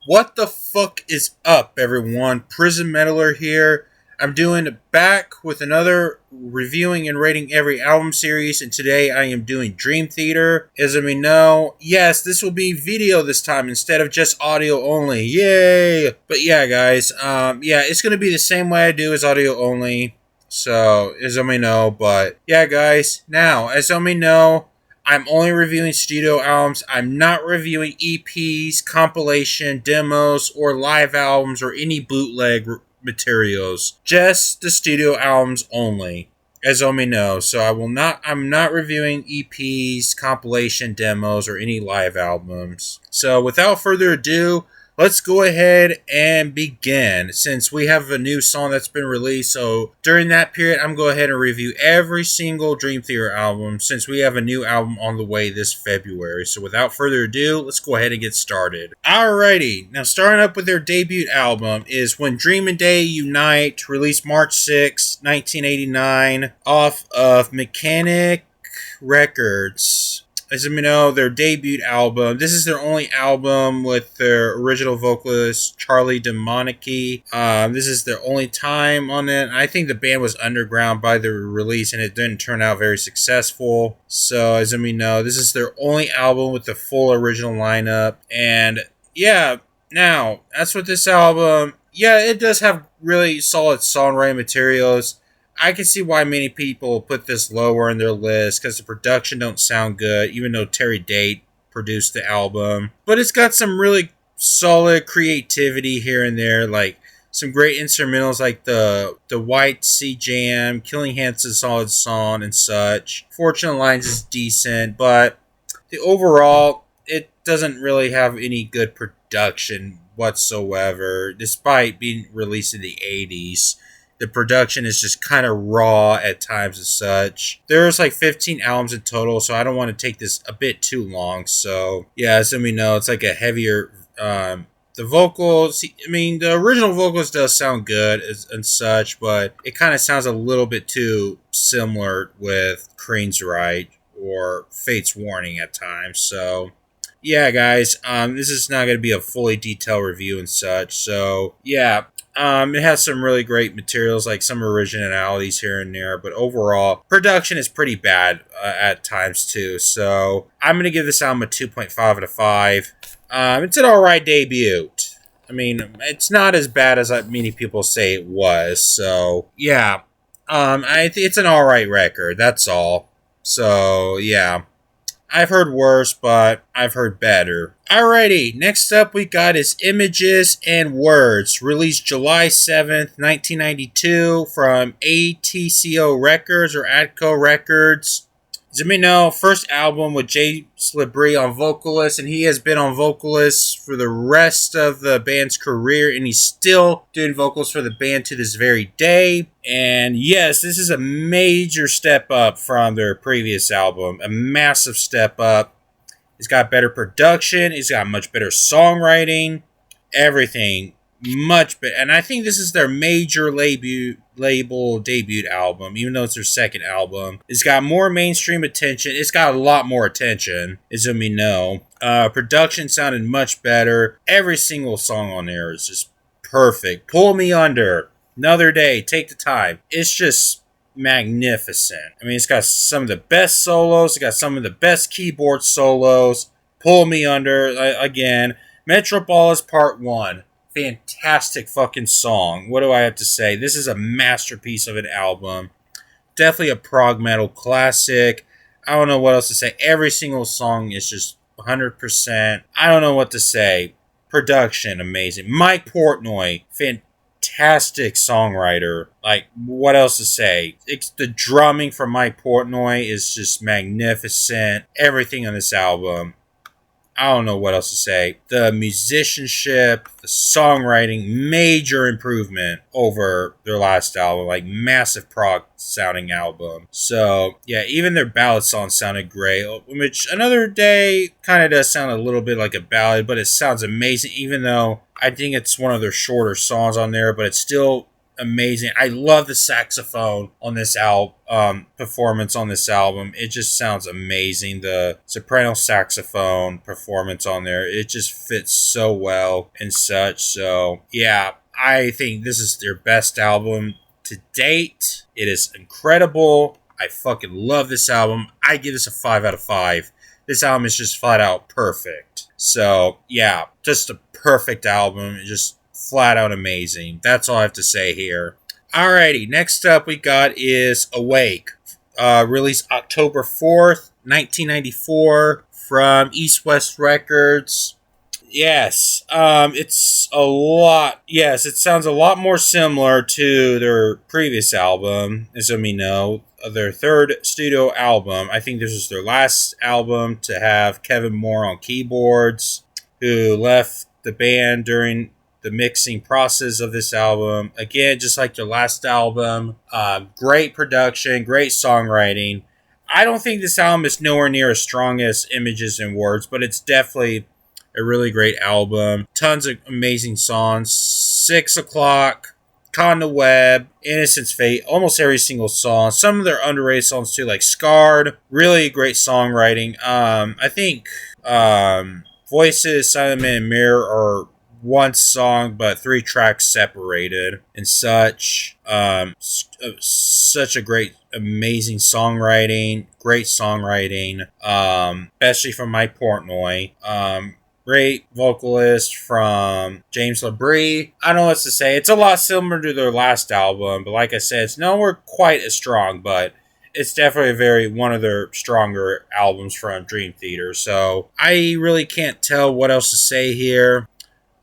What the fuck is up, everyone? Prison Meddler here. I'm doing back with another reviewing and rating every album series, and today I am doing Dream Theater. As you may know, yes, this will be video this time instead of just audio only. Yay! But yeah, guys, it's gonna be the same way I do as audio only. So, as you may know, but yeah, guys. Now, as you may know, I'm only reviewing studio albums. I'm not reviewing EPs, compilation, demos, or live albums, or any bootleg materials. Just the studio albums only, as you may know. So I'm not reviewing EPs, compilation, demos, or any live albums. So without further ado, let's go ahead and begin. Since we have a new song that's been released, so during that period, I'm going to go ahead and review every single Dream Theater album since we have a new album on the way this February. So without further ado, let's go ahead and get started. Alrighty, now starting up with their debut album is When Dream and Day Unite, released March 6, 1989, off of Mechanic Records. As you know, their debut album. This is their only album with their original vocalist, Charlie Domonici. This is their only time on it. I think the band was underground by the release and it didn't turn out very successful. So, as you know, this is their only album with the full original lineup. And, yeah, now, as with this album, yeah, it does have really solid songwriting materials. I can see why many people put this lower in their list because the production don't sound good, even though Terry Date produced the album. But it's got some really solid creativity here and there, like some great instrumentals like the White Sea Jam, Killing Hanson's solid song and such. Fortunate Lines is decent, but the overall, it doesn't really have any good production whatsoever, despite being released in the 80s. The production is just kind of raw at times and such. There's like 15 albums in total, so I don't want to take this a bit too long. So, yeah, as we know, it's like a heavier... the vocals, the original vocals does sound good and such, but it kind of sounds a little bit too similar with Crane's Right or Fate's Warning at times. So, yeah, guys, this is not going to be a fully detailed review and such. So, yeah. It has some really great materials, like some originalities here and there, but overall, production is pretty bad at times too. So I'm going to give this album a 2.5 out of 5. It's an alright debut. It's not as bad as many people say it was. So yeah, it's an alright record. That's all. So yeah. I've heard worse, but I've heard better. Alrighty, next up we got is Images and Words, released July 7th, 1992 from ATCO Records or ATCO Records. As you may know, first album with James LaBrie on vocalist, and he has been on vocalist for the rest of the band's career, and he's still doing vocals for the band to this very day. And yes, this is a major step up from their previous album, a massive step up. It's got better production, it's got much better songwriting, everything much better. And I think this is their major label debut album, even though it's their second album. It's got more mainstream attention. It's got a lot more attention, as you may know. Production sounded much better. Every single song on there is just perfect. Pull Me Under, Another Day, Take the Time. It's just magnificent. It's got some of the best solos. It's got some of the best keyboard solos. Pull Me Under, again. Metropolis Part 1. Fantastic fucking song. What do I have to say? This is a masterpiece of an album. Definitely a prog metal classic. I don't know what else to say. Every single song is just 100%. I don't know what to say. Production, amazing. Mike Portnoy, fantastic songwriter. Like, what else to say? The drumming from Mike Portnoy is just magnificent. Everything on this album. I don't know what else to say. The musicianship, the songwriting, major improvement over their last album. Like, massive prog sounding album. So, yeah, even their ballad song sounded great. Which, Another Day kind of does sound a little bit like a ballad, but it sounds amazing, even though I think it's one of their shorter songs on there, but it's still amazing. I love the saxophone on this performance on this album. It just sounds amazing. The soprano saxophone performance on there, it just fits so well and such. So yeah, I think this is their best album to date. It is incredible. I fucking love this album. I give this a 5 out of 5. This album is just flat out perfect. So yeah, just a perfect album. Just flat out amazing. That's all I have to say here. Alrighty, next up we got is Awake. Released October 4th, 1994 from East West Records. Yes, it's a lot. Yes, it sounds a lot more similar to their previous album, as we know, their third studio album. I think this was their last album to have Kevin Moore on keyboards, who left the band during the mixing process of this album. Again, just like their last album, great production, great songwriting. I don't think this album is nowhere near as strong as Images and Words, but it's definitely a really great album. Tons of amazing songs. 6 O'Clock, Caught in the Web, Innocent's Fate, almost every single song. Some of their underrated songs too, like Scarred. Really great songwriting. I think Voices, Silent Man, and Mirror are one song, but 3 tracks separated and such. Such a great, amazing songwriting. Great songwriting. Especially from Mike Portnoy. Great vocalist from James LaBrie. I don't know what to say. It's a lot similar to their last album, but like I said, it's nowhere quite as strong, but it's definitely one of their stronger albums from Dream Theater. So I really can't tell what else to say here.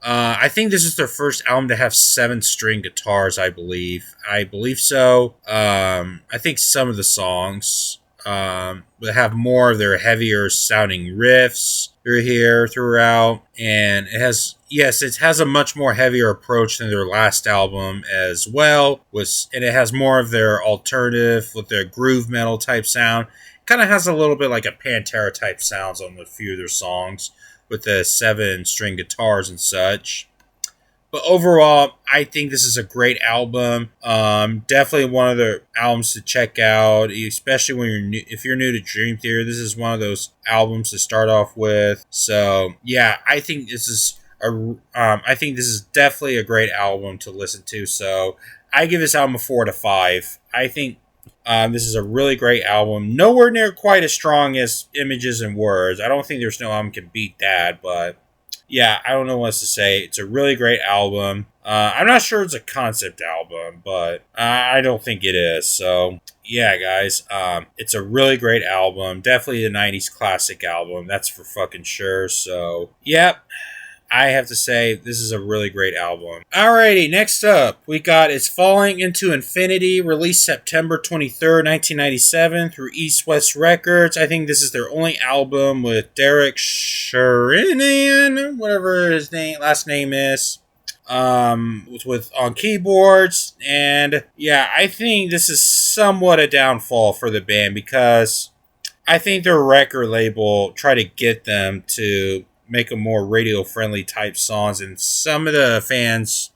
I think this is their first album to have 7-string guitars, I believe. I believe so. I think some of the songs will have more of their heavier sounding riffs through here throughout, and it has a much more heavier approach than their last album as well, and it has more of their alternative with their groove metal type sound. Kind of has a little bit like a Pantera type sounds on a few of their songs with the 7-string guitars and such. But overall, I think this is a great album. Definitely one of the albums to check out, especially when if you're new to Dream Theater. This is one of those albums to start off with. So yeah, I think this is definitely a great album to listen to. So I give this album a 4 out of 5. I think this is a really great album. Nowhere near quite as strong as Images and Words. I don't think there's no album can beat that, but yeah, I don't know what else to say. It's a really great album. I'm not sure it's a concept album, but I don't think it is. So yeah, guys, it's a really great album. Definitely a 90s classic album. That's for fucking sure. So yep. I have to say, this is a really great album. Alrighty, next up, we got It's Falling Into Infinity, released September 23rd, 1997 through East West Records. I think this is their only album with Derek Sherinian, whatever his last name is, with on keyboards. And yeah, I think this is somewhat a downfall for the band because I think their record label tried to get them to make a more radio-friendly type songs, and some of the fans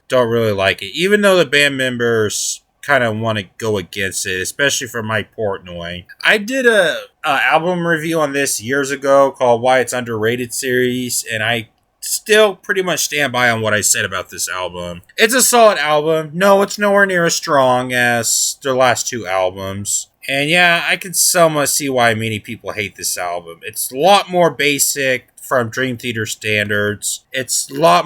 don't really like it, even though the band members kind of want to go against it, especially for Mike Portnoy. I did a album review on this years ago called Why It's Underrated series, and I still pretty much stand by on what I said about this album. It's a solid album. No, it's nowhere near as strong as their last 2 albums. And yeah, I can somewhat see why many people hate this album. It's a lot more basic from Dream Theater standards. It's way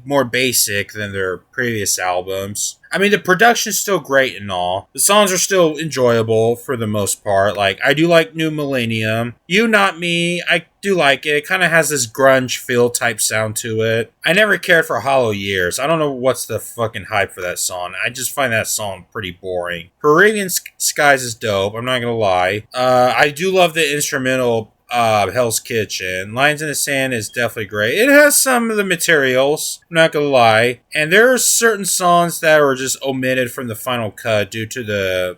more basic than their previous albums. I mean, the production's still great and all. The songs are still enjoyable for the most part. Like, I do like New Millennium. You Not Me, I do like it. It kind of has this grunge feel type sound to it. I never cared for Hollow Years. I don't know what's the fucking hype for that song. I just find that song pretty boring. Peruvian Skies is dope, I'm not gonna lie. I do love the instrumental Hell's Kitchen. Lines in the Sand is definitely great. It has some of the materials, I'm not gonna lie. And there are certain songs that were just omitted from the final cut due to the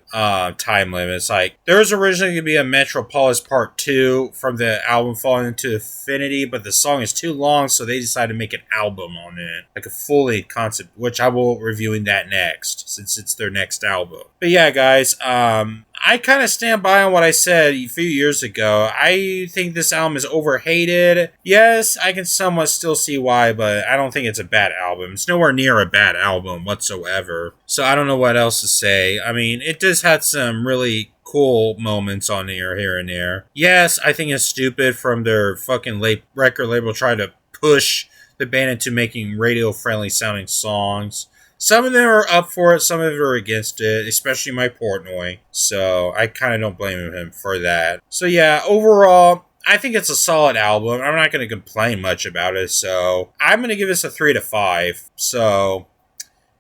time limits. Like, there was originally going to be a Metropolis Part 2 from the album Falling into Infinity, but the song is too long, so they decided to make an album on it. Like a fully concept, which I will be reviewing that next, since it's their next album. But yeah, guys, I kind of stand by on what I said a few years ago. I think this album is overhated. Yes, I can somewhat still see why, but I don't think it's a bad album. It's nowhere near a bad album whatsoever. So I don't know what else to say. I mean, it just had some really cool moments on here and there. Yes, I think it's stupid from their fucking record label trying to push the band into making radio-friendly sounding songs. Some of them are up for it, some of them are against it, especially Mike Portnoy. So I kind of don't blame him for that. So yeah, overall, I think it's a solid album. I'm not going to complain much about it, so I'm going to give this a 3 to 5. So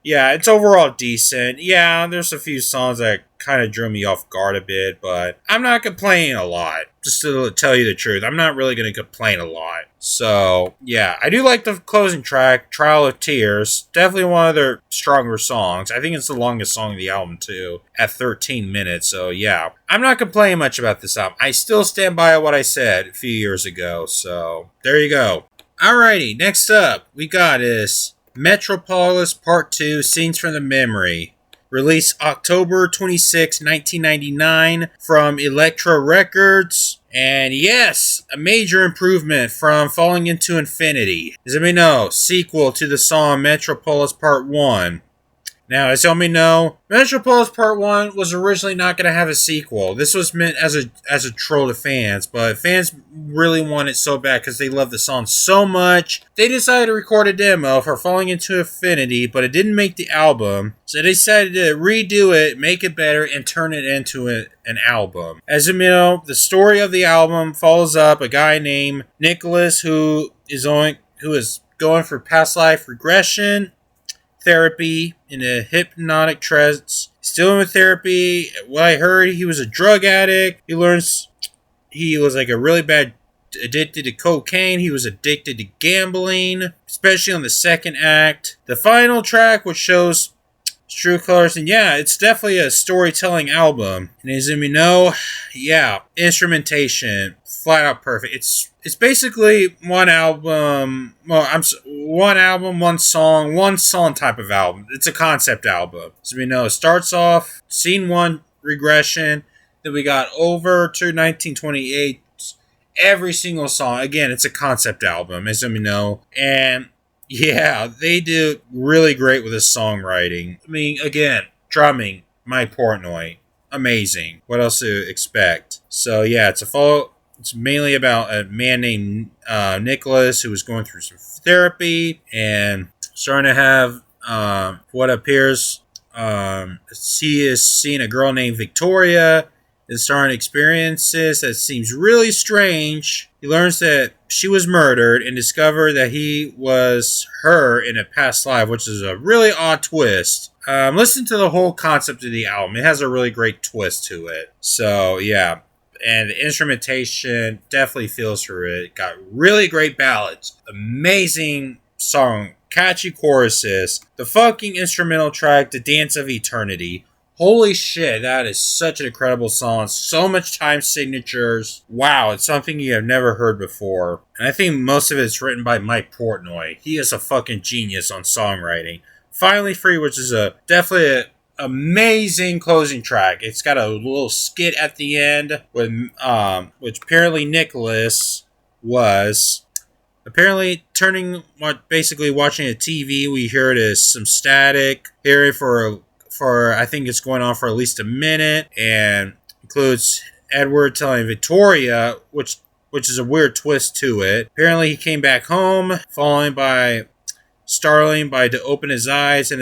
yeah, it's overall decent. Yeah, there's a few songs that kind of drew me off guard a bit, but I'm not complaining a lot. Just to tell you the truth, I'm not really going to complain a lot. So, yeah, I do like the closing track, Trial of Tears. Definitely one of their stronger songs. I think it's the longest song of the album, too, at 13 minutes. So, yeah, I'm not complaining much about this album. I still stand by what I said a few years ago. So, there you go. Alrighty, next up, we got is Metropolis Part 2, Scenes from the Memory. Released October 26, 1999 from Elektra Records. And yes, a major improvement from Falling into Infinity. As you may know, sequel to the song Metropolis Part 1. Now, as you may know, Metropolis Part 1 was originally not going to have a sequel. This was meant as a troll to fans, but fans really want it so bad because they love the song so much. They decided to record a demo for Falling into Infinity, but it didn't make the album. So they decided to redo it, make it better, and turn it into an album. As you know, the story of the album follows up a guy named Nicholas who is going for past life regression therapy in a hypnotic trance. Still in therapy. What I heard, he was a drug addict. He learns he was like a really bad addicted to cocaine. He was addicted to gambling, especially on the second act. The final track, which shows true colors, and yeah, it's definitely a storytelling album. And as you know, yeah, instrumentation flat out perfect. It's basically one album. Well, one song type of album. It's a concept album. As we know, it starts off scene 1 regression. Then we got over to 1928. Every single song. Again, it's a concept album, as you know, and yeah, they do really great with the songwriting. I mean, again, drumming, Mike Portnoy, amazing. What else to expect? So yeah, it's mainly about a man named Nicholas who was going through some therapy and starting to have what appears. He is seeing a girl named Victoria and starting experiences that seems really strange. He learns that she was murdered and discovered that he was her in a past life, which is a really odd twist. Listen to the whole concept of the album. It has a really great twist to it. So, yeah. And the instrumentation definitely feels through it. Got really great ballads. Amazing song. Catchy choruses. The fucking instrumental track, The Dance of Eternity. Holy shit, that is such an incredible song. So much time signatures. Wow, it's something you have never heard before. And I think most of it's written by Mike Portnoy. He is a fucking genius on songwriting. Finally Free, which is definitely an amazing closing track. It's got a little skit at the end with which apparently Nicholas was apparently basically watching a TV. We hear it as some static. Hearing for I think it's going on for at least a minute, and includes Edward telling Victoria, which is a weird twist to it. Apparently he came back home, startling by to open his eyes, and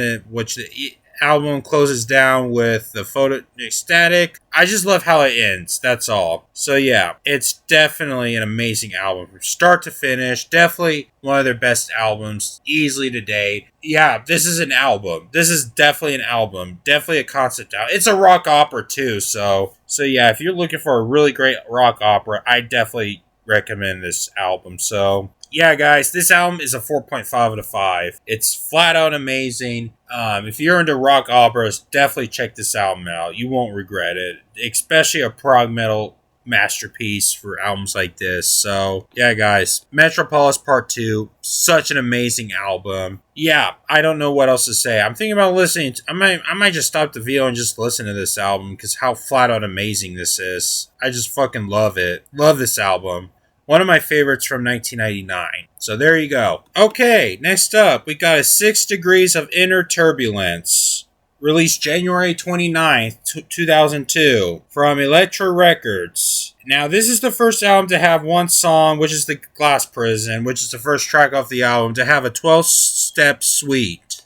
album closes down with the Photonic Static. I just love how it ends. That's all. So yeah, it's definitely an amazing album from start to finish. Definitely one of their best albums, easily to date. Yeah, this is an album. This is definitely an album. Definitely a concept album. It's a rock opera too. So yeah, if you're looking for a really great rock opera, I definitely recommend this album. So yeah, guys, this album is a 4.5 out of 5. It's flat out amazing. If you're into rock operas, definitely check this album out. You won't regret it, especially a prog metal masterpiece for albums like this. So yeah, guys, Metropolis Part 2, such an amazing album. Yeah, I don't know what else to say. I'm thinking about listening I might just stop the video and just listen to this album because how flat out amazing this is. I just fucking love it. Love this album. One of my favorites from 1999. So there you go. Okay, next up, we got a 6 Degrees of Inner Turbulence. Released January 29th, 2002. From Elektra Records. Now, this is the first album to have one song, which is The Glass Prison, which is the first track off the album, to have a 12-step suite,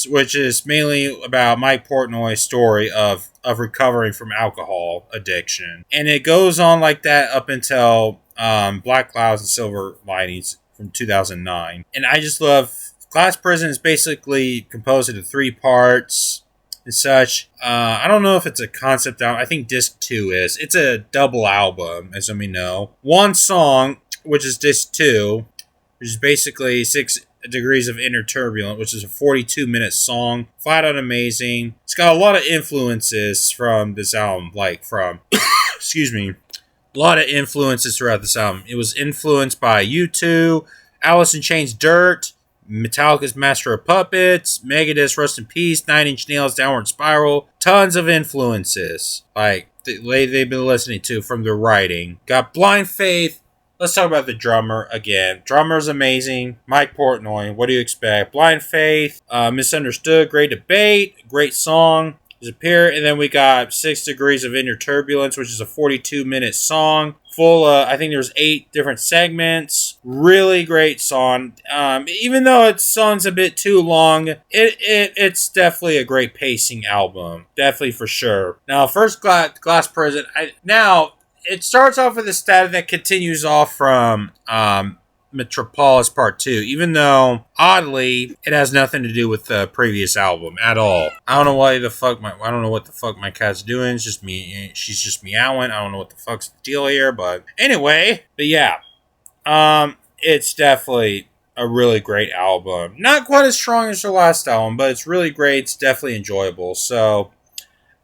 which is mainly about Mike Portnoy's story of recovering from alcohol addiction. And it goes on like that up until Black Clouds and Silver Linings from 2009. And I just love Glass Prison is basically composed of 3 parts and such. I don't know if it's a concept album. I think disc 2 is. It's a double album, as some of you know. One song, which is disc 2, which is basically 6 Degrees of Inner Turbulence, which is a 42-minute song. Flat out amazing. It's got a lot of influences from this album, like from, excuse me, a lot of influences throughout this album. It was influenced by U2, Alice in Chains' Dirt, Metallica's Master of Puppets, Megadeth's Rust in Peace, Nine Inch Nails' Downward Spiral. Tons of influences, like, they've been listening to from their writing. Got Blind Faith. Let's talk about the drummer again. Drummer's amazing. Mike Portnoy, what do you expect? Blind Faith, Misunderstood, great debate, great song. Disappear, and then we got 6 Degrees of Inner Turbulence, which is a 42-minute song. Full, I think there's 8 different segments. Really great song. Even though its song's a bit too long, it's definitely a great pacing album. Definitely for sure. Now, first Glass Prison. Now, it starts off with a static that continues off from Metropolis Part 2, even though, oddly, it has nothing to do with the previous album at all. I don't know what the fuck my cat's doing. It's just me. She's just meowing. I don't know what the fuck's the deal here, but anyway. But yeah, it's definitely a really great album. Not quite as strong as her last album, but it's really great. It's definitely enjoyable. So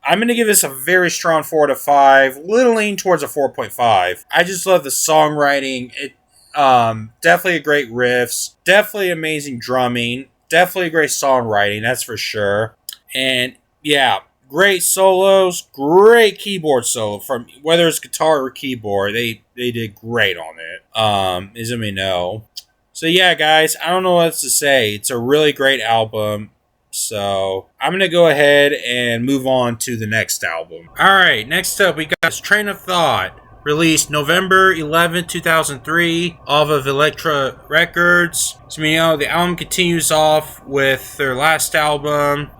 I'm going to give this a very strong 4 out of 5. Little lean towards a 4.5. I just love the songwriting. Definitely great riffs, definitely amazing drumming, definitely great songwriting, that's for sure. And yeah, great solos, great keyboard solo, from whether it's guitar or keyboard, they did great on it. As you may know. So yeah, guys, I don't know what else to say. It's a really great album. So I'm going to go ahead and move on to the next album. Alright, next up we got Train of Thought. Released November 11, 2003, off of Elektra Records. So, you know, the album continues off with their last album,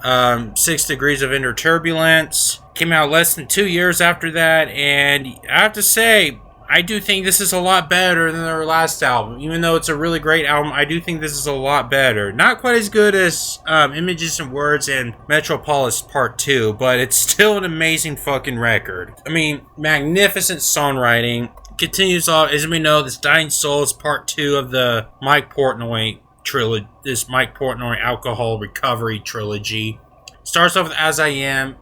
6 Degrees of Inner Turbulence. Came out less than 2 years after that, and I have to say, I do think this is a lot better than their last album. Even though it's a really great album, I do think this is a lot better. Not quite as good as Images and Words and Metropolis Part 2, but it's still an amazing fucking record. I mean, magnificent songwriting. Continues on, as we know, this Dying Souls Part 2 of the Mike Portnoy trilogy, this Mike Portnoy Alcohol Recovery trilogy. Starts off with As I Am.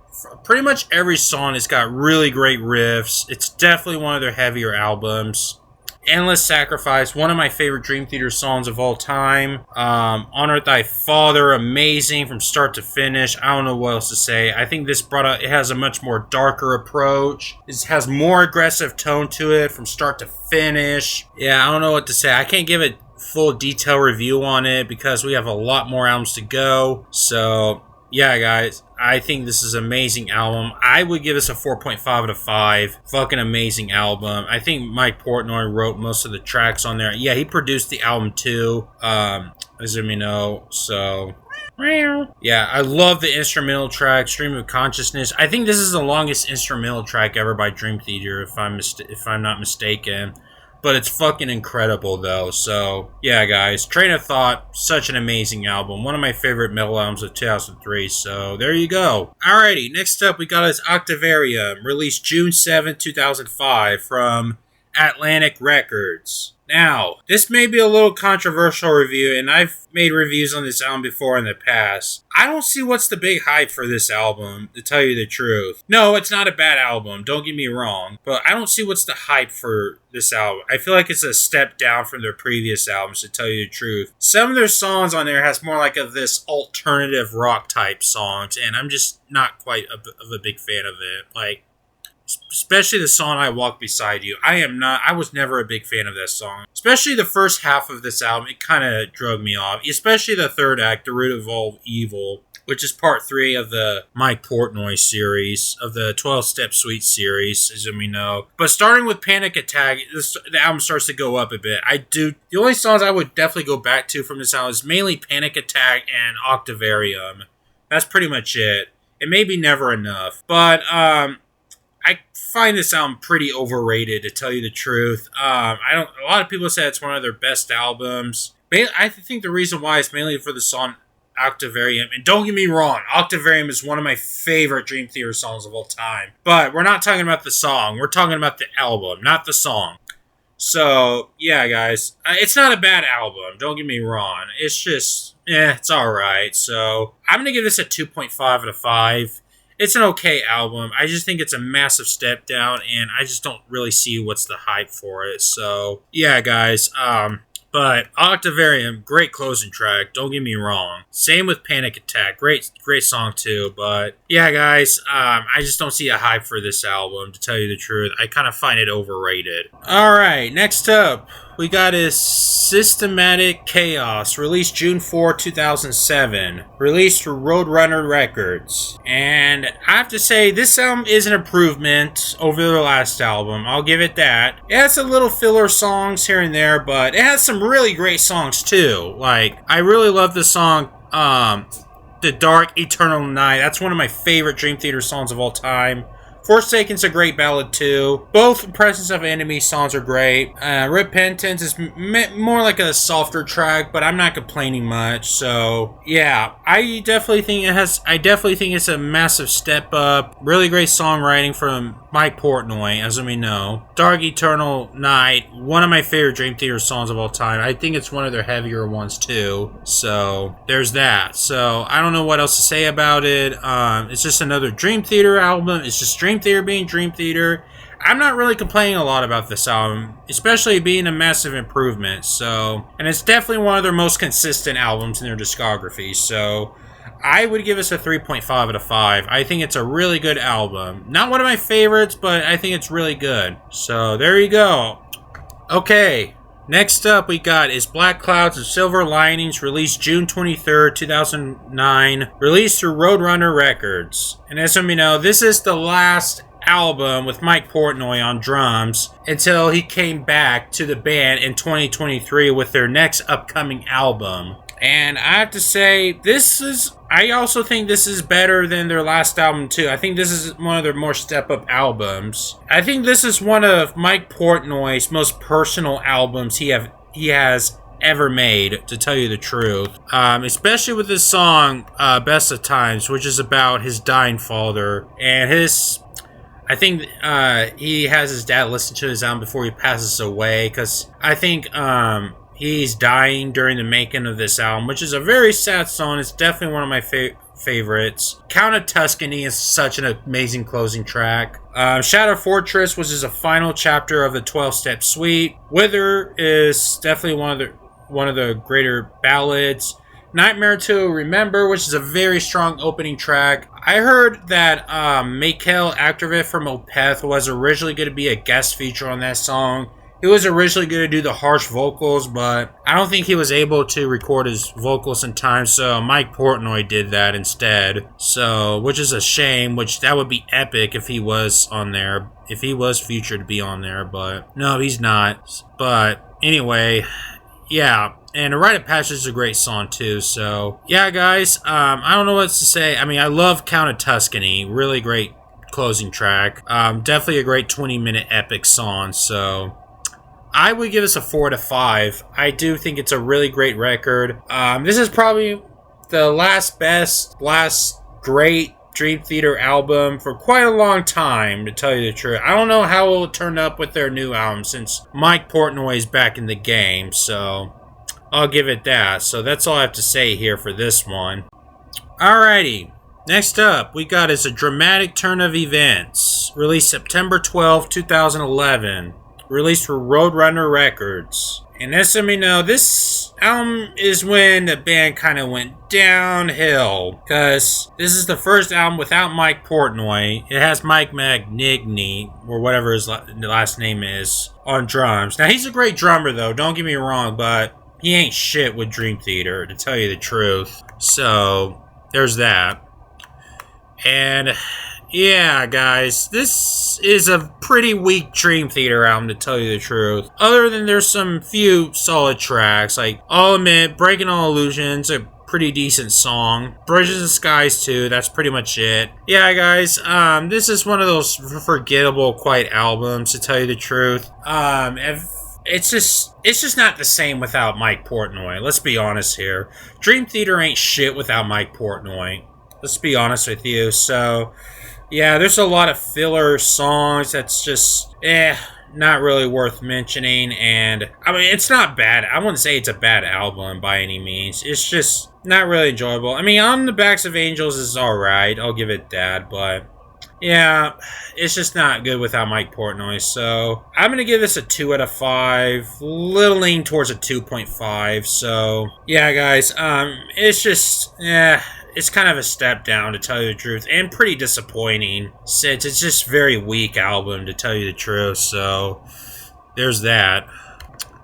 Pretty much every song has got really great riffs. It's definitely one of their heavier albums. Endless Sacrifice, one of my favorite Dream Theater songs of all time. Honor Thy Father, amazing from start to finish. I don't know what else to say. I think this it has a much more darker approach. It has more aggressive tone to it from start to finish. Yeah, I don't know what to say. I can't give a full detailed review on it because we have a lot more albums to go. So yeah, guys, I think this is an amazing album. I would give this a 4.5 out of 5. Fucking amazing album. I think Mike Portnoy wrote most of the tracks on there. Yeah, he produced the album too, as you may know. So Yeah, I love the instrumental track, Stream of Consciousness. I think this is the longest instrumental track ever by Dream Theater, if I'm not mistaken. But it's fucking incredible, though. So, yeah, guys. Train of Thought, such an amazing album. One of my favorite metal albums of 2003. So, there you go. Alrighty, next up we got is Octavarium, released June 7th, 2005, from Atlantic Records. Now, this may be a little controversial review, and I've made reviews on this album before in the past. I don't see what's the big hype for this album, to tell you the truth. No, it's not a bad album, don't get me wrong, but I don't see what's the hype for this album. I feel like it's a step down from their previous albums, to tell you the truth. Some of their songs on there has more like this alternative rock type songs, and I'm just not quite of a big fan of it. Like, especially the song I Walk Beside You. I was never a big fan of that song. Especially the first half of this album, it kind of drug me off. Especially the third act, The Root of All Evil, which is part 3 of the Mike Portnoy series, of the 12-Step Suite series, as we know. But starting with Panic Attack, the album starts to go up a bit. The only songs I would definitely go back to from this album is mainly Panic Attack and Octavarium. That's pretty much it. It may be Never Enough. But, I find this album pretty overrated, to tell you the truth. A lot of people say it's one of their best albums. I think the reason why is mainly for the song Octavarium. And don't get me wrong, Octavarium is one of my favorite Dream Theater songs of all time. But we're not talking about the song. We're talking about the album, not the song. So, yeah, guys. It's not a bad album. Don't get me wrong. It's just, it's alright. So, I'm going to give this a 2.5 out of 5. It's an okay album. I just think it's a massive step down, and I just don't really see what's the hype for it. So, yeah, guys. But Octavarium, great closing track. Don't get me wrong. Same with Panic Attack. Great song, too. But, yeah, guys. I just don't see a hype for this album, to tell you the truth. I kind of find it overrated. Alright, next up, we got is Systematic Chaos, released June 4, 2007. Released through Roadrunner Records. And I have to say, this album is an improvement over their last album. I'll give it that. It has a little filler songs here and there, but it has some really great songs too. Like, I really love the song, The Dark Eternal Night. That's one of my favorite Dream Theater songs of all time. Forsaken's a great ballad too. Both Presence of Enemy songs are great. Repentance is more like a softer track, but I'm not complaining much. So yeah, I definitely think it's a massive step up. Really great songwriting from Mike Portnoy, as we know. Dark Eternal Night, one of my favorite Dream Theater songs of all time. I think it's one of their heavier ones too. So there's that. So I don't know what else to say about it. It's just another Dream Theater album. It's just Dream Theater being Dream Theater. I'm not really complaining a lot about this album, especially being a massive improvement. So, and it's definitely one of their most consistent albums in their discography. So I would give us a 3.5 out of 5. I think it's a really good album. Not one of my favorites, but I think it's really good. So there you go. Okay, next up we got is Black Clouds and Silver Linings, released June 23rd, 2009. Released through Roadrunner Records. And as we know, this is the last album with Mike Portnoy on drums until he came back to the band in 2023 with their next upcoming album. And I have to say, I also think this is better than their last album too. I think this is one of their more step-up albums. I think this is one of Mike Portnoy's most personal albums he has ever made, to tell you the truth. Especially with this song, Best of Times, which is about his dying father. And I think he has his dad listen to his album before he passes away, because I think he's dying during the making of this album, which is a very sad song. It's definitely one of my favorites. Count of Tuscany is such an amazing closing track. Shadow Fortress, which is a final chapter of the 12-Step Suite. Wither is definitely one of the greater ballads. Nightmare to Remember, which is a very strong opening track. I heard that Mikael Aktervit from Opeth was originally going to be a guest feature on that song. He was originally going to do the harsh vocals, but I don't think he was able to record his vocals in time, so Mike Portnoy did that instead. So, which is a shame, that would be epic if he was on there, if he was featured to be on there, but no, he's not. But anyway, yeah, and A Rite of Passage is a great song too. So yeah, guys, I don't know what to say. I mean, I love Count of Tuscany, really great closing track. Definitely a great 20-minute epic song. So I would give this a 4 out of 5. I do think it's a really great record. This is probably the last great Dream Theater album for quite a long time, to tell you the truth. I don't know how it will turn up with their new album since Mike Portnoy is back in the game, so I'll give it that. So that's all I have to say here for this one. Alrighty, next up we got is A Dramatic Turn of Events, released September 12, 2011, released for Roadrunner Records. And as some of you know, this album is when the band kind of went downhill, because this is the first album without Mike Portnoy. It has Mike Magnigny, or whatever his last name is, on drums. Now, he's a great drummer, though, don't get me wrong, but he ain't shit with Dream Theater, to tell you the truth. So, there's that. And yeah, guys, this is a pretty weak Dream Theater album, to tell you the truth. Other than there's some few solid tracks, like I'll admit, Breaking All Illusions, a pretty decent song. Bridges and Skies too, that's pretty much it. Yeah, guys, this is one of those forgettable, quiet albums, to tell you the truth. It's just not the same without Mike Portnoy. Let's be honest here. Dream Theater ain't shit without Mike Portnoy. Let's be honest with you. So yeah, there's a lot of filler songs that's just, not really worth mentioning. And, I mean, it's not bad. I wouldn't say it's a bad album by any means. It's just not really enjoyable. I mean, On the Backs of Angels is alright. I'll give it that. But, yeah, it's just not good without Mike Portnoy. So, I'm going to give this a 2 out of 5. Little lean towards a 2.5. So, yeah, guys, it's just, it's kind of a step down, to tell you the truth, and pretty disappointing, since it's just a very weak album, to tell you the truth. So there's that.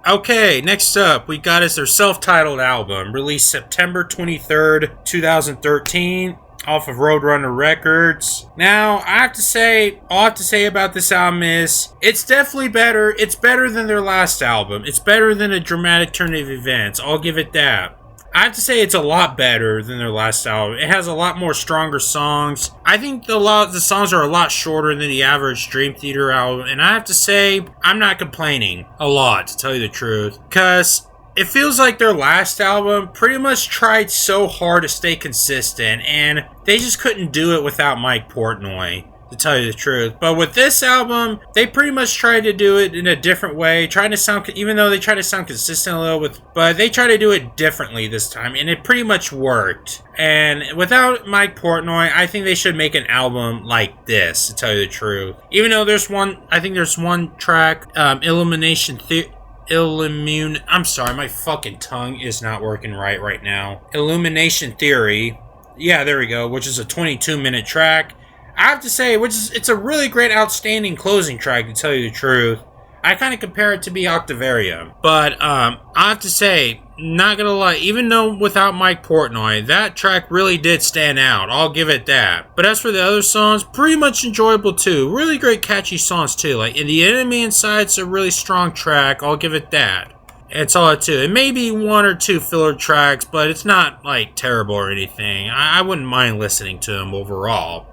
Okay, next up we got is their self-titled album, released September 23rd, 2013, off of Roadrunner Records. Now, all I have to say about this album is, it's definitely better. It's better than their last album. It's better than A Dramatic Turn of Events. I'll give it that. I have to say it's a lot better than their last album. It has a lot more stronger songs. I think the songs are a lot shorter than the average Dream Theater album. And I have to say, I'm not complaining a lot, to tell you the truth. Because it feels like their last album pretty much tried so hard to stay consistent. And they just couldn't do it without Mike Portnoy, to tell you the truth. But with this album, they pretty much tried to do it in a different way, trying to sound, even though they try to sound consistent a little, but they try to do it differently this time, and it pretty much worked. And without Mike Portnoy, I think they should make an album like this, to tell you the truth. Even though there's one track, Illumination Theory. I'm sorry, my fucking tongue is not working right now. Illumination Theory. Yeah, there we go, which is a 22-minute track. I have to say, it's a really great, outstanding closing track, to tell you the truth. I kind of compare it to Be Octavarium. But, I have to say, not gonna lie, even though without Mike Portnoy, that track really did stand out. I'll give it that. But as for the other songs, pretty much enjoyable too. Really great, catchy songs too. Like, In the Enemy Inside's a really strong track. I'll give it that. It's all too. It may be one or two filler tracks, but it's not, like, terrible or anything. I wouldn't mind listening to them overall,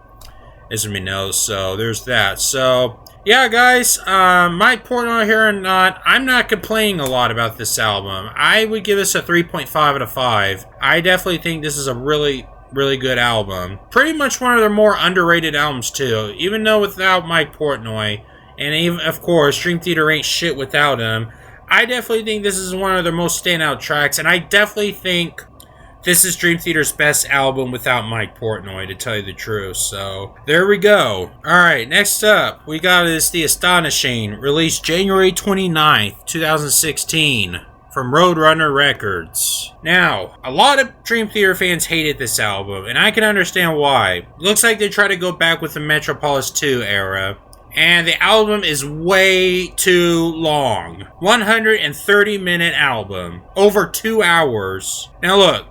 as we know. So there's that. So yeah, guys, Mike Portnoy here or not, I'm not complaining a lot about this album. I would give this a 3.5 out of 5. I definitely think this is a really good album. Pretty much one of their more underrated albums too, even though without Mike Portnoy. And even, of course, Dream Theater ain't shit without him. I definitely think this is one of their most standout tracks, and I definitely think this is Dream Theater's best album without Mike Portnoy, to tell you the truth. So, there we go. Alright, next up, we got is The Astonishing, released January 29th, 2016, from Roadrunner Records. Now, a lot of Dream Theater fans hated this album, and I can understand why. Looks like they try to go back with the Metropolis 2 era. And the album is way too long. 130-minute album. Over 2 hours. Now look,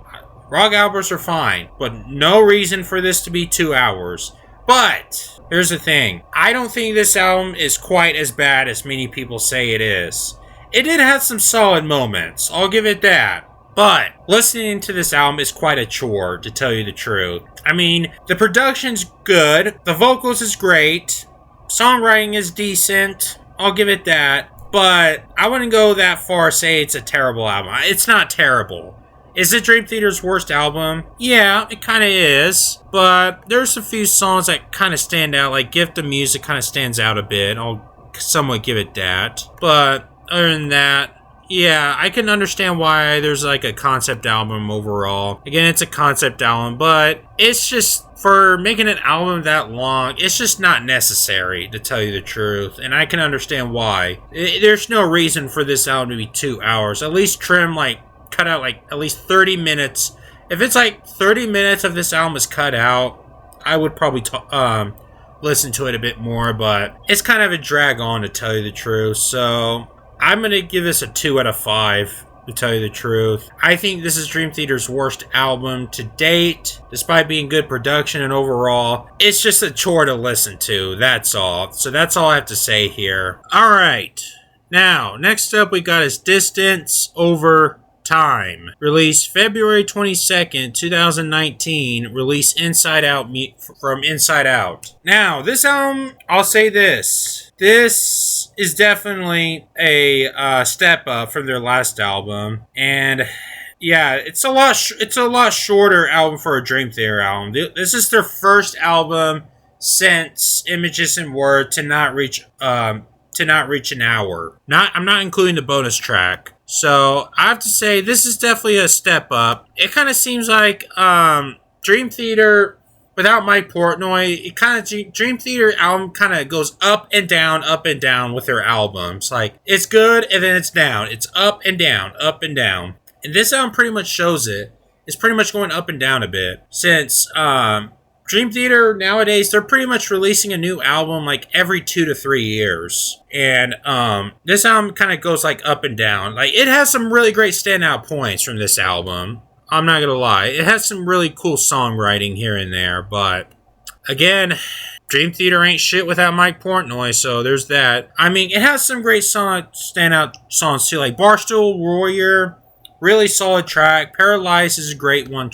rock albums are fine, but no reason for this to be 2 hours. But, here's the thing. I don't think this album is quite as bad as many people say it is. it did have some solid moments. I'll give it that. But listening to this album is quite a chore, to tell you the truth. I mean, the production's good, the vocals is great, songwriting is decent, I'll give it that. But I wouldn't go that far as say it's a terrible album. It's not terrible. Is it Dream Theater's worst album? Yeah, it kind of is. But there's a few songs that kind of stand out, like Gift of Music kind of stands out a bit. I'll somewhat give it that. But other than that, yeah, I can understand why there's like a concept album overall. Again, it's a concept album, but it's just, for making an album that long, it's just not necessary, to tell you the truth. And I can understand why. There's no reason for this album to be 2 hours. At least cut out like at least 30 minutes. If it's like 30 minutes of this album is cut out, I would probably listen to it a bit more, but it's kind of a drag on, to tell you the truth. So I'm going to give this a 2 out of 5, to tell you the truth. I think this is Dream Theater's worst album to date, despite being good production and overall. It's just a chore to listen to, that's all. So that's all I have to say here. Alright, now, next up we got is Distance Over Time. Released February 22nd, 2019. Released Inside Out from Inside Out. Now, this album, I'll say this. This is definitely a step up from their last album, and yeah, it's a lot shorter album for a Dream Theater album. This is their first album since Images and Word to not reach an hour. I'm not including the bonus track. So I have to say this is definitely a step up. It kind of seems like Dream Theater, without Mike Portnoy, Dream Theater album kind of goes up and down with their albums. Like, it's good and then it's down. It's up and down, up and down. And this album pretty much shows it. It's pretty much going up and down a bit. Since Dream Theater nowadays, they're pretty much releasing a new album like every 2 to 3 years. And this album kind of goes like up and down. Like, it has some really great standout points from this album. I'm not gonna lie. It has some really cool songwriting here and there, but again, Dream Theater ain't shit without Mike Portnoy, so there's that. I mean, it has some great standout songs too, like Barstool Warrior, really solid track. Paralyzed is a great one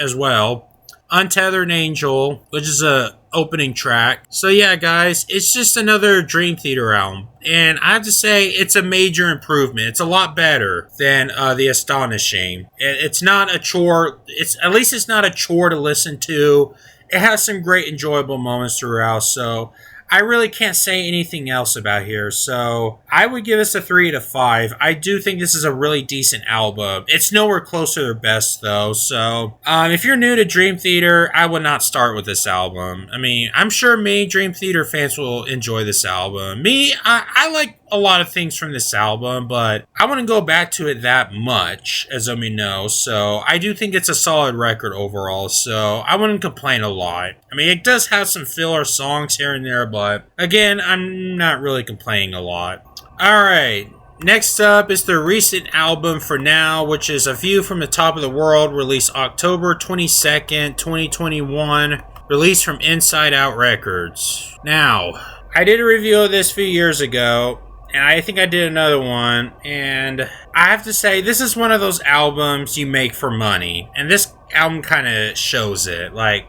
as well. Untethered Angel, which is a opening track. So yeah, guys, it's just another Dream Theater album. And I have to say, it's a major improvement. It's a lot better than The Astonishing. It's not a chore. At least it's not a chore to listen to. It has some great enjoyable moments throughout. So I really can't say anything else about here. So I would give this a 3 out of 5. I do think this is a really decent album. It's nowhere close to their best though. So if you're new to Dream Theater, I would not start with this album. I mean, I'm sure many Dream Theater fans will enjoy this album. I like a lot of things from this album, but I wouldn't go back to it that much, as I know. So I do think it's a solid record overall, so I wouldn't complain a lot. I mean, it does have some filler songs here and there, but again, I'm not really complaining a lot. Alright, next up is their recent album for now, which is A View from the Top of the World, released October 22nd, 2021, released from Inside Out Records. Now, I did a review of this a few years ago, and I think I did another one, and I have to say, this is one of those albums you make for money, and this album kind of shows it. Like,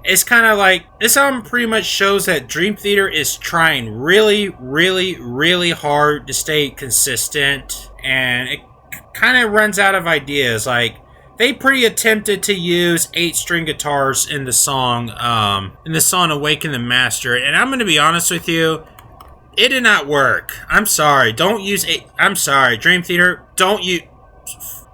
it's kind of like, this album pretty much shows that Dream Theater is trying really, really, really hard to stay consistent, and it kind of runs out of ideas. Like, they pretty attempted to use 8-string guitars in the song Awaken the Master, and I'm going to be honest with you, it did not work. I'm sorry. I'm sorry, Dream Theater.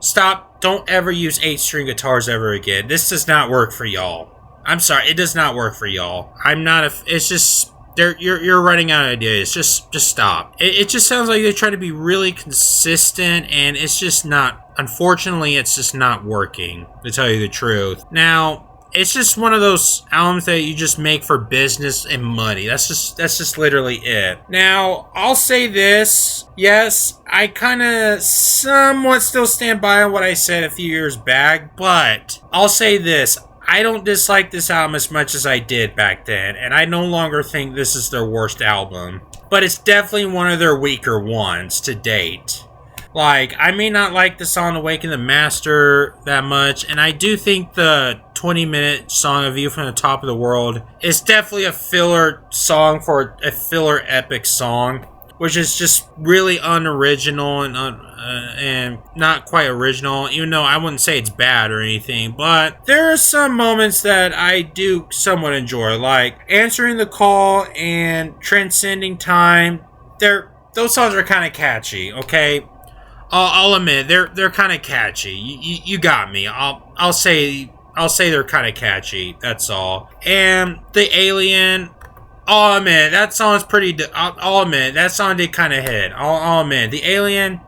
Stop. Don't ever use 8-string guitars ever again. This does not work for y'all. I'm sorry. It does not work for y'all. It's just, you're running out of ideas. Just stop. It just sounds like they're trying to be really consistent, and it's just not, unfortunately, it's just not working, to tell you the truth. Now, it's just one of those albums that you just make for business and money. That's just literally it. Now, I'll say this. Yes, I kind of somewhat still stand by on what I said a few years back, but I'll say this. I don't dislike this album as much as I did back then, and I no longer think this is their worst album. but it's definitely one of their weaker ones to date. Like, I may not like the song Awaken the Master that much, and I do think the 20-minute song A View from the Top of the World is definitely a filler song for a filler epic song, which is just really unoriginal and not quite original, even though I wouldn't say it's bad or anything. But there are some moments that I do somewhat enjoy, like Answering the Call and Transcending Time. Those songs are kind of catchy, okay? I'll admit they're kind of catchy. You got me. I'll say they're kind of catchy. That's all. And The Alien. I'll admit that song's pretty. I'll admit that song did kind of hit. I'll admit The Alien.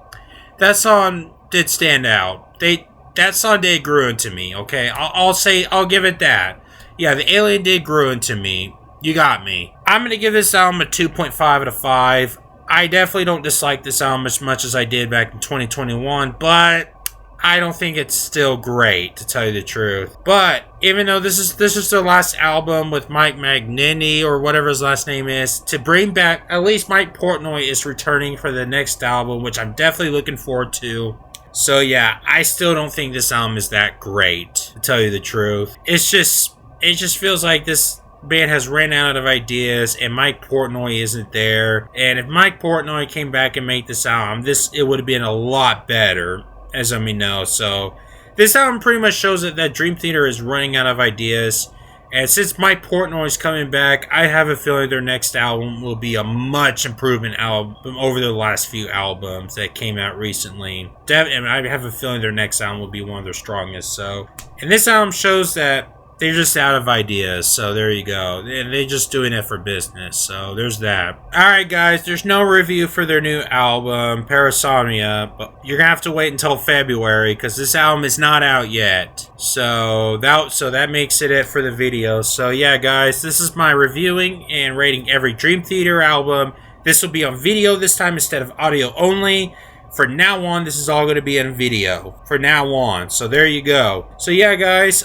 That song did stand out. That song did grew into me. Okay, I'll give it that. Yeah, The Alien did grew into me. You got me. I'm gonna give this album a 2.5 out of 5. I definitely don't dislike this album as much as I did back in 2021, but I don't think it's still great, to tell you the truth. But even though this is their last album with Mike Magnini, or whatever his last name is, to bring back, at least Mike Portnoy is returning for the next album, which I'm definitely looking forward to. So yeah, I still don't think this album is that great, to tell you the truth. It just feels like this band has ran out of ideas and Mike Portnoy isn't there. And if Mike Portnoy came back and made this album, it would have been a lot better, as we know. So this album pretty much shows that Dream Theater is running out of ideas. And since Mike Portnoy is coming back, I have a feeling their next album will be a much improvement album over the last few albums that came out recently. And I have a feeling their next album will be one of their strongest. So, and this album shows that they're just out of ideas, so there you go. They're just doing it for business, so there's that. Alright guys, there's no review for their new album, Parasomnia, but you're gonna have to wait until February, because this album is not out yet. So that makes it for the video. So yeah guys, this is my reviewing and rating every Dream Theater album. This will be on video this time instead of audio only. For now on, this is all going to be in video. For now on, so there you go. So yeah guys,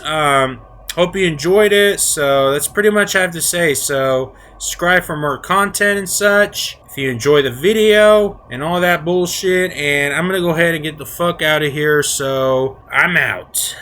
hope you enjoyed it. So that's pretty much I have to say. So subscribe for more content and such if you enjoy the video and all that bullshit. And I'm gonna go ahead and get the fuck out of here. So I'm out.